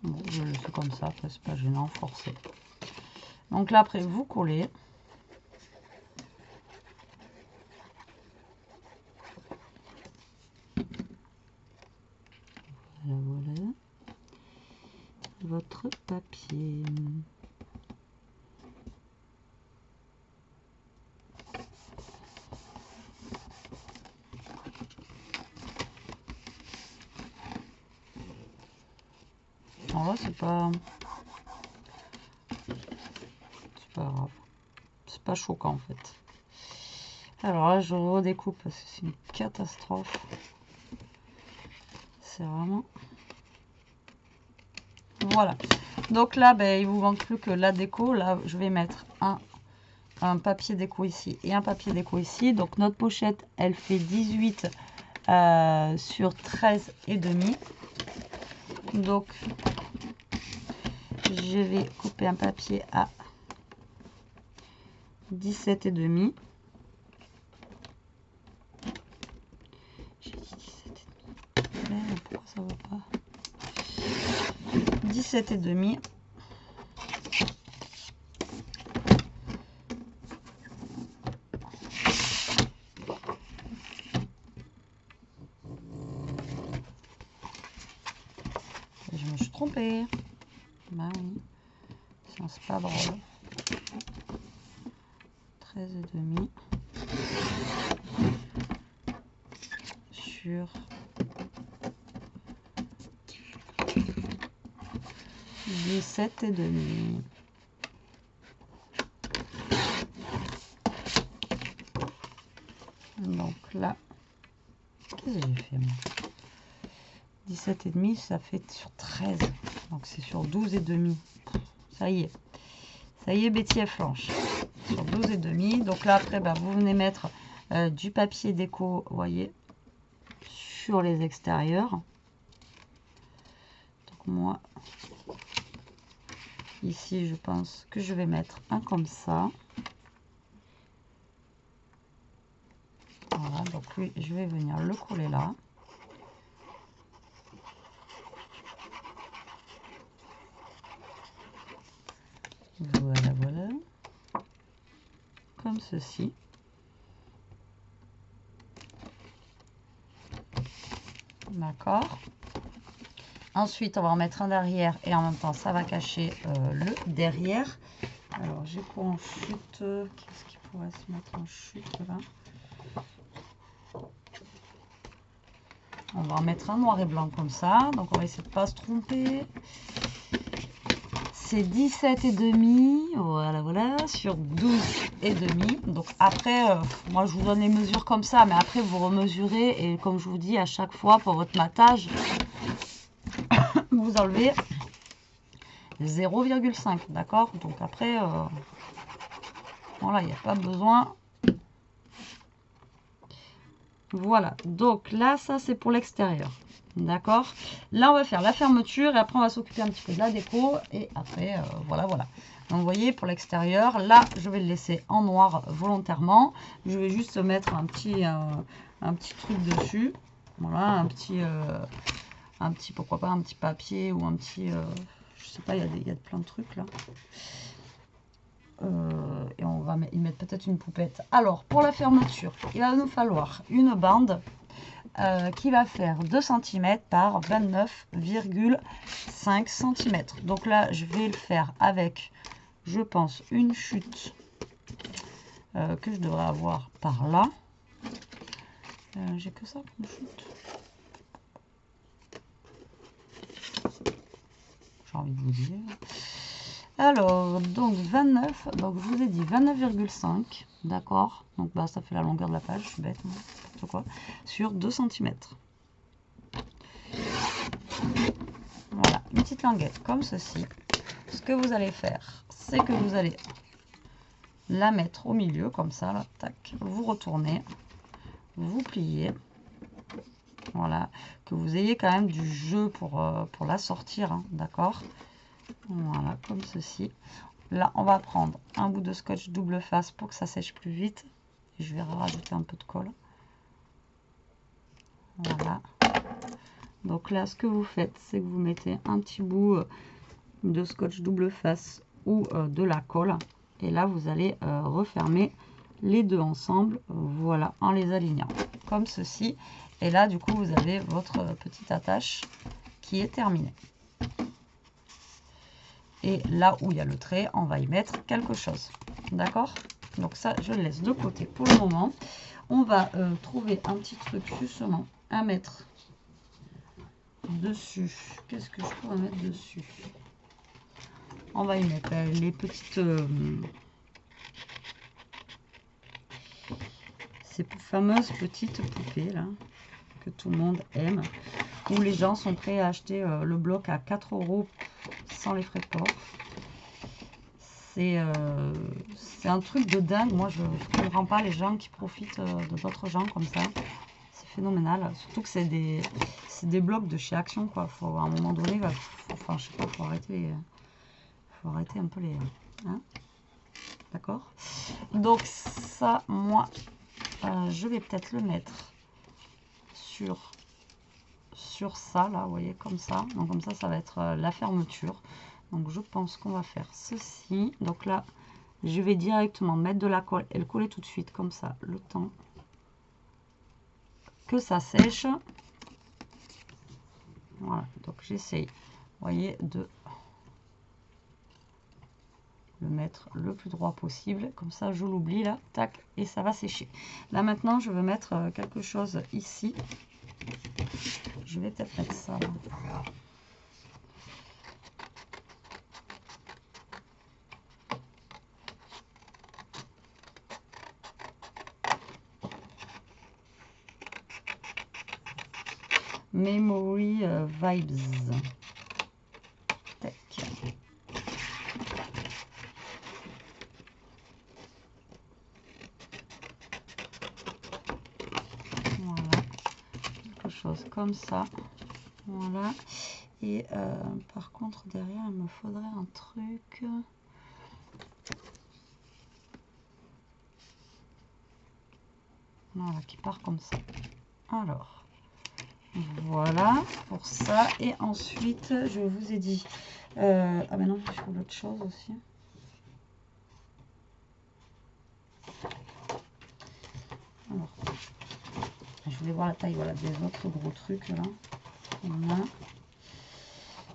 Bon, je le fais comme ça, après c'est pas gênant, forcé. Donc là, après, vous collez. Voilà, voilà. Votre papier. Alors là, c'est pas grave. C'est pas choquant en fait. Alors là, je redécoupe parce que c'est une catastrophe. C'est vraiment... Voilà. Donc là, ben, il vous manque plus que la déco. Là, je vais mettre un papier déco ici et un papier déco ici. Donc notre pochette, elle fait 18 sur 13,5. Donc, je vais couper un papier à 17,5. J'ai dit 17,5. Merde, pourquoi ça va pas? 17,5. Je me suis trompée. Bah oui, c'est pas drôle. 13,5 sur 17 et demi. Donc là, qu'est-ce que j'ai fait moi? 17 et demi, ça fait sur 13. Donc c'est sur 12 et demi. Ça y est. Ça y est, Betty est flanche. Sur 12 et demi. Donc là, après, bah, vous venez mettre du papier déco, vous voyez, sur les extérieurs. Donc moi, ici, je pense que je vais mettre un comme ça. Voilà, donc lui, je vais venir le coller là. Voilà, voilà. Comme ceci. D'accord. Ensuite, on va en mettre un derrière et en même temps, ça va cacher le derrière. Alors, j'ai quoi en chute? Qu'est-ce qui pourrait se mettre en chute là? On va en mettre un noir et blanc comme ça. Donc, on va essayer de ne pas se tromper. C'est 17 et demi. Voilà, voilà. Sur 12 et demi. Donc, après, moi, je vous donne les mesures comme ça. Mais après, vous remesurez. Et comme je vous dis, à chaque fois, pour votre matage, vous enlevez 0,5. D'accord? Donc, après, voilà, il n'y a pas besoin. Voilà, donc là, ça c'est pour l'extérieur. D'accord? Là, on va faire la fermeture et après, on va s'occuper un petit peu de la déco. Et après, voilà, voilà. Donc, vous voyez, pour l'extérieur, là, je vais le laisser en noir volontairement. Je vais juste mettre un petit truc dessus. Voilà, un petit, pourquoi pas, un petit papier ou un petit, je sais pas, il y a plein de trucs là. Et on va y mettre peut-être une poupette. Alors, pour la fermeture, il va nous falloir une bande qui va faire 2 cm par 29,5 cm. Donc là, je vais le faire avec, je pense, une chute que je devrais avoir par là. J'ai que ça comme chute. J'ai envie de vous dire. Alors, donc 29, donc je vous ai dit 29,5, d'accord? Donc bah ça fait la longueur de la page, je suis bête, n'importe quoi, sur 2 cm. Voilà, une petite languette comme ceci. Ce que vous allez faire, c'est que vous allez la mettre au milieu, comme ça, là, tac, vous retournez, vous pliez. Voilà, que vous ayez quand même du jeu pour la sortir, hein, d'accord? Voilà, comme ceci. Là, on va prendre un bout de scotch double face pour que ça sèche plus vite. Et je vais rajouter un peu de colle. Voilà. Donc là, ce que vous faites, c'est que vous mettez un petit bout de scotch double face ou de la colle. Et là, vous allez refermer les deux ensemble. Voilà, en les alignant comme ceci. Et là, du coup, vous avez votre petite attache qui est terminée. Et là où il y a le trait, on va y mettre quelque chose. D'accord? Donc ça, je le laisse de côté pour le moment. On va trouver un petit truc justement à mettre dessus. Qu'est-ce que je pourrais mettre dessus? On va y mettre les petites... ces fameuses petites poupées là, que tout le monde aime. Où les gens sont prêts à acheter le bloc à 4 € sans les frais de port. C'est un truc de dingue. Moi, je ne comprends pas les gens qui profitent de d'autres gens comme ça. C'est phénoménal. Surtout que c'est des blocs de chez Action, quoi. Faut, à un moment donné, enfin, je sais pas, faut arrêter un peu les... Hein, d'accord? Donc ça, moi, je vais peut-être le mettre sur ça, là, vous voyez, comme ça. Donc comme ça va être la fermeture. Donc je pense qu'on va faire ceci. Donc là, je vais directement mettre de la colle et le coller tout de suite comme ça, le temps que ça sèche. Voilà, donc j'essaye, vous voyez, de le mettre le plus droit possible. Comme ça, je l'oublie là, tac, et ça va sécher. Là maintenant, je veux mettre quelque chose ici. Je vais peut-être mettre ça là. Memory Vibes. Tac. Voilà, quelque chose comme ça. Voilà. Et par contre, derrière, il me faudrait un truc. Voilà, qui part comme ça. Alors, voilà pour ça. Et ensuite, je vous ai dit... ah ben non, je trouve l'autre chose aussi. Alors, je voulais voir la taille, voilà, des autres gros trucs là. Voilà.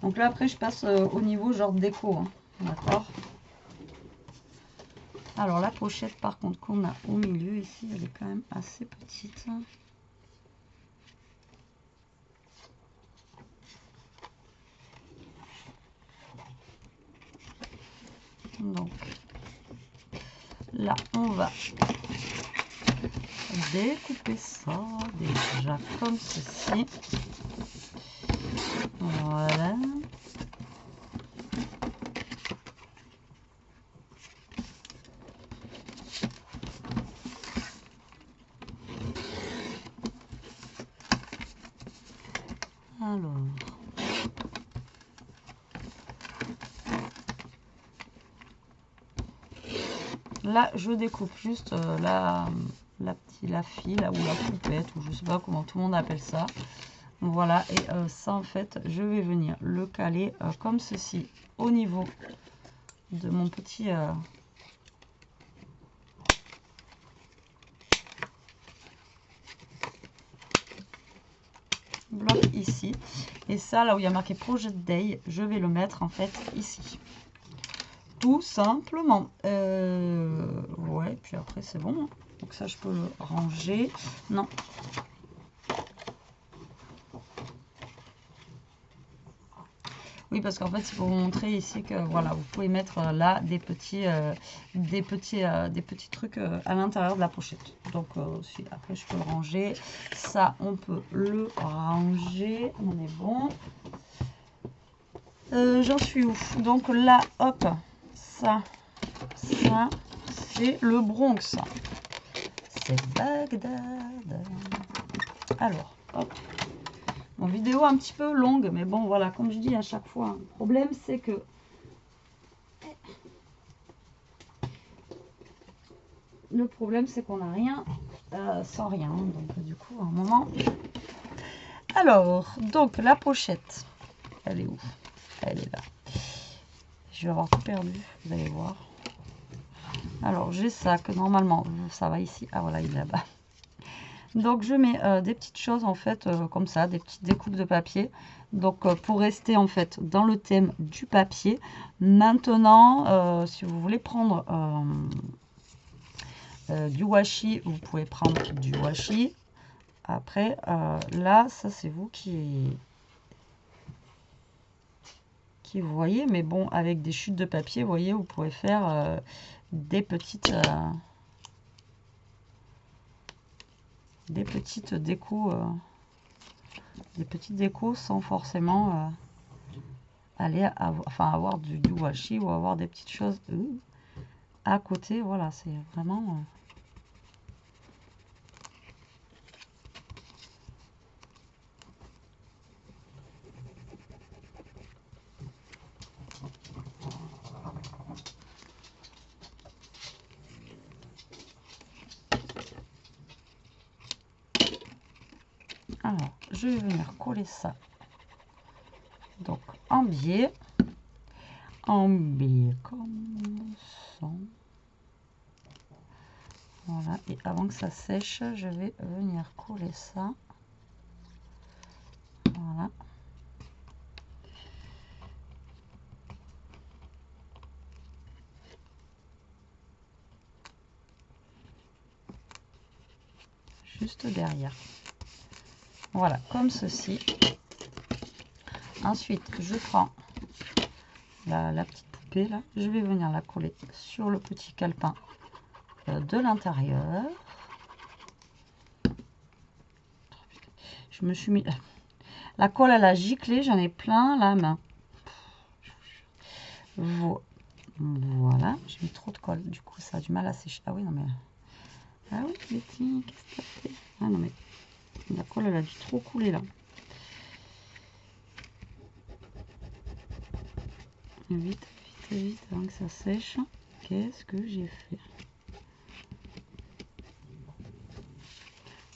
Donc là, après, je passe au niveau genre déco, hein. D'accord. Alors, la pochette, par contre, qu'on a au milieu ici, elle est quand même assez petite. Donc, là, on va découper ça déjà comme ceci. Voilà. Alors, là, je découpe juste la file ou la coupette, ou je sais pas comment tout le monde appelle ça. Voilà, et ça, en fait, je vais venir le caler comme ceci au niveau de mon petit... bloc ici. Et ça, là où il y a marqué Project Day, je vais le mettre en fait ici. Tout simplement. Ouais, puis après c'est bon. Donc ça, je peux le ranger. Non. Oui, parce qu'en fait, il faut vous montrer ici que voilà, vous pouvez mettre là des petits trucs à l'intérieur de la pochette. Donc, si après, je peux le ranger. Ça, on peut le ranger. On est bon. J'en suis où? Donc là, hop, ça, c'est le Bronx. C'est Bagdad. Alors, hop. Bon, vidéo un petit peu longue, mais bon, voilà, comme je dis à chaque fois, hein, le problème, c'est que qu'on n'a rien sans rien. Donc, du coup, à un moment... Alors, donc, la pochette, elle est où? Elle est là. Je vais avoir tout perdu, vous allez voir. Alors, j'ai ça que normalement, ça va ici. Ah, voilà, il est là-bas. Donc, je mets des petites choses, en fait, comme ça, des petites découpes de papier. Donc, pour rester, en fait, dans le thème du papier. Maintenant, si vous voulez prendre du washi, vous pouvez prendre du washi. Après, là, ça, c'est vous qui voyez. Mais bon, avec des chutes de papier, vous voyez, vous pouvez faire des petites décos, sans forcément aller avoir du washi ou avoir des petites choses à côté. Voilà, c'est vraiment alors, je vais venir coller ça donc en biais comme ça. Voilà, et avant que ça sèche, je vais venir coller ça. Voilà. Juste derrière. Voilà, comme ceci. Ensuite, je prends la petite poupée là, je vais venir la coller sur le petit calepin de l'intérieur. Je me suis mis La colle, elle a giclé. J'en ai plein la main. Voilà. J'ai mis trop de colle. Du coup, ça a du mal à sécher. Ah oui, non mais... Ah oui, Betty, qu'est-ce que t'as fait? Ah non mais... La colle, elle a dû trop couler là. Vite, vite, vite, avant que ça sèche. Qu'est-ce que j'ai fait?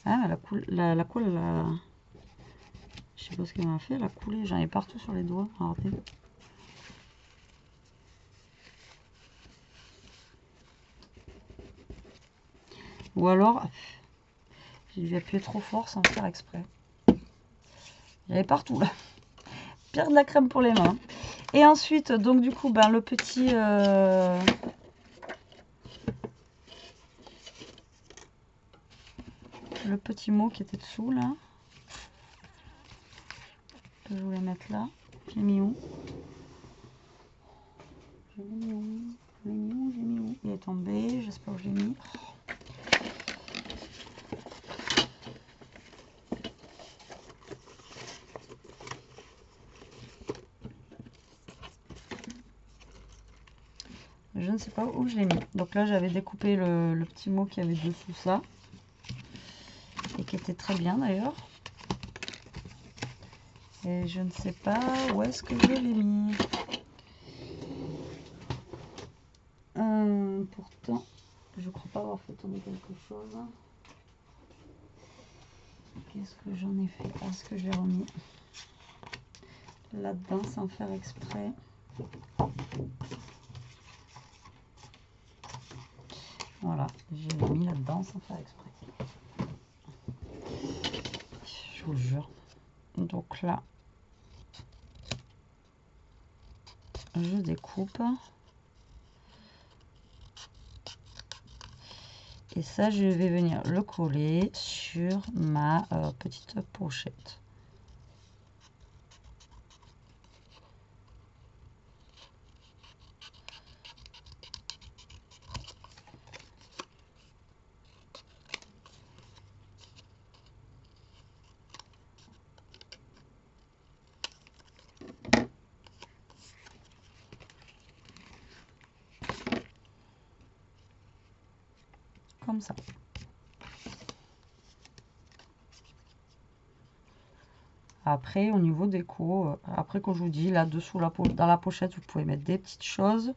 Ah, mais la colle, je sais pas ce qu'elle m'a fait, elle a coulé. J'en ai partout sur les doigts. Regardez. Ou alors, j'ai appuyé trop fort sans faire exprès. J'avais partout là. Pire de la crème pour les mains. Et ensuite, donc du coup, ben, le petit mot qui était dessous là. Je voulais mettre là. J'ai mis où? J'ai mis où? J'ai mis où? J'ai mis où? Il est tombé. Je sais pas où j'ai mis. Je ne sais pas où je l'ai mis. Donc là, j'avais découpé le petit mot qui avait dessous ça. Et qui était très bien d'ailleurs. Et je ne sais pas où est-ce que je l'ai mis. Pourtant, je crois pas avoir fait tomber quelque chose. Qu'est-ce que j'en ai fait? Est-ce que je l'ai remis là-dedans sans faire exprès? Voilà, j'ai mis là-dedans sans faire exprès. Je vous jure. Donc là, je découpe. Et ça, je vais venir le coller sur ma petite pochette. Comme ça. Après, au niveau déco, après que je vous dis, là-dessous, dans la pochette, vous pouvez mettre des petites choses.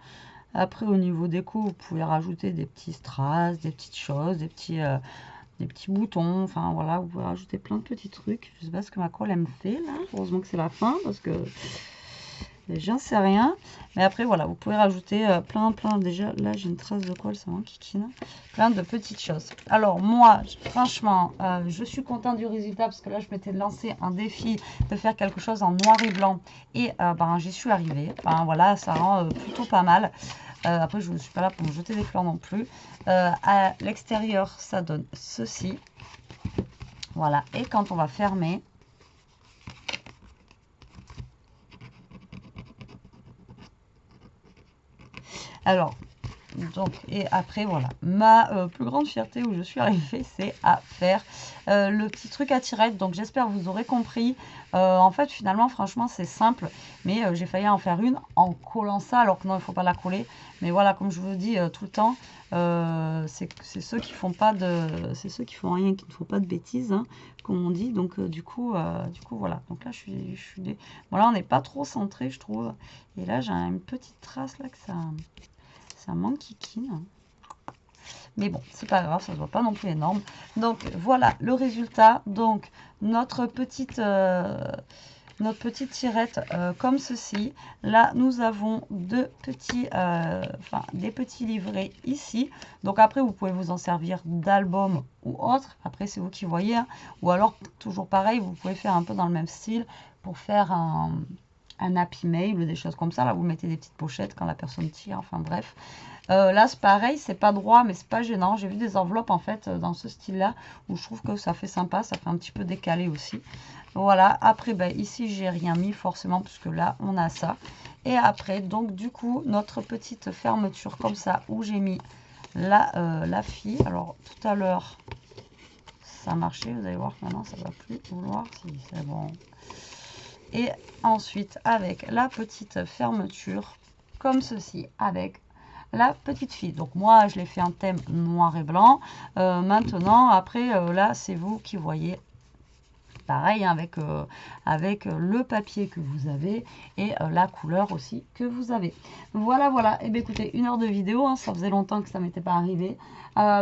Après, au niveau déco, vous pouvez rajouter des petits strass, des petites choses, des petits boutons. Enfin, voilà, vous pouvez rajouter plein de petits trucs. Je sais pas ce que ma colle, elle me fait, là. Heureusement que c'est la fin, parce que j'en sais rien. Mais après, voilà, vous pouvez rajouter plein. Déjà, là, j'ai une trace de colle, ça m'enquiquine. Plein de petites choses. Alors, moi, franchement, je suis contente du résultat parce que là, je m'étais lancé un défi de faire quelque chose en noir et blanc. Et ben, j'y suis arrivée. Ben, voilà, ça rend plutôt pas mal. Après, je ne suis pas là pour me jeter des fleurs non plus. À l'extérieur, ça donne ceci. Voilà. Et quand on va fermer... Alors, donc, et après, voilà, ma plus grande fierté où je suis arrivée, c'est à faire le petit truc à tirette. Donc, j'espère que vous aurez compris. En fait, finalement, franchement, c'est simple. Mais j'ai failli en faire une en collant ça, alors que non, il ne faut pas la coller. Mais voilà, comme je vous dis tout le temps, c'est ceux qui font pas de... C'est ceux qui font rien, qui ne font pas de bêtises, hein, comme on dit. Donc, du coup, voilà. Donc là, voilà, on n'est pas trop centré, je trouve. Et là, j'ai une petite trace là que ça m'enquiquine. Mais bon, c'est pas grave, ça se voit pas non plus énorme. Donc voilà le résultat. Donc notre petite tirette comme ceci. Là, nous avons des petits livrets ici. Donc après, vous pouvez vous en servir d'album ou autre. Après, c'est vous qui voyez, hein. Ou alors, toujours pareil, vous pouvez faire un peu dans le même style pour faire un Happy Mail ou des choses comme ça. Là, vous mettez des petites pochettes quand la personne tire. Enfin bref. Là, c'est pareil, c'est pas droit, mais c'est pas gênant. J'ai vu des enveloppes en fait dans ce style-là où je trouve que ça fait sympa, ça fait un petit peu décalé aussi. Voilà, après, ben, ici, j'ai rien mis forcément puisque là, on a ça. Et après, donc du coup, notre petite fermeture comme ça où j'ai mis la fille. Alors, tout à l'heure, ça marchait. Vous allez voir que maintenant, ça va plus vouloir. Si, c'est bon. Et ensuite, avec la petite fermeture, comme ceci, avec la petite fille. Donc moi, je l'ai fait un thème noir et blanc. Maintenant, après, là, c'est vous qui voyez. Pareil, hein, avec le papier que vous avez et la couleur aussi que vous avez. Voilà, voilà. Et bien écoutez, 1 heure de vidéo, hein, ça faisait longtemps que ça m'était pas arrivé.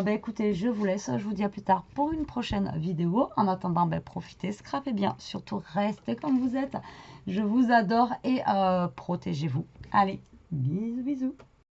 Écoutez, je vous laisse. Je vous dis à plus tard pour une prochaine vidéo. En attendant, profitez, scrapez bien. Surtout, restez comme vous êtes. Je vous adore et protégez-vous. Allez, bisous, bisous.